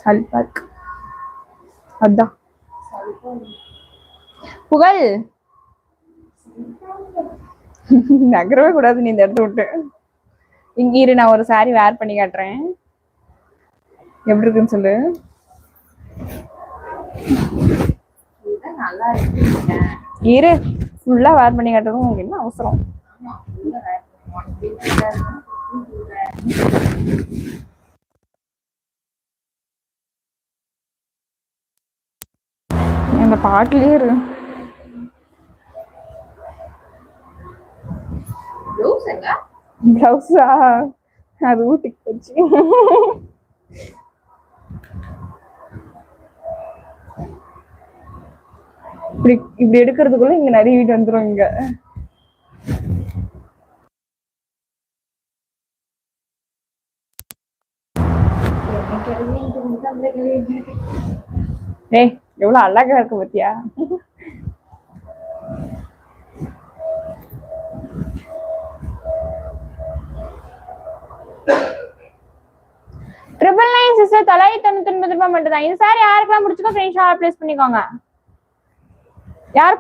சல்பாக் அதான் புகழ் நகரவே கூடாது நீ இந்த இடத்த விட்டு. இங்க இரு, நான் ஒரு சாரி வேர் பண்ணி காட்டுறேன், எப்படி இருக்குன்னு சொல்லு. நல்லா இருக்கு, இரு ஃபுல்லா வேர் பண்ணி காட்டுறதும் உங்களுக்கு என்ன அவசரம்? அந்த பாட்டுலயே இரு. பிளவுஸா? அது ஊட்டிக்கு போச்சு. இப்படி இப்படி எடுக்கிறதுக்குள்ள இங்க நிறைய வீடு வந்துரும். இங்க ஏய் எவ்வளவு அழகா இருக்கு பத்தியா? $999 சிஸ்டர், $999 மட்டும் தான். இந்த சாரி யாருக்கெல்லாம் முடிச்சுக்கோ ஃப்ரெண்ட்ஸ் ப்ளேஸ் பண்ணிக்கோங்க. யார்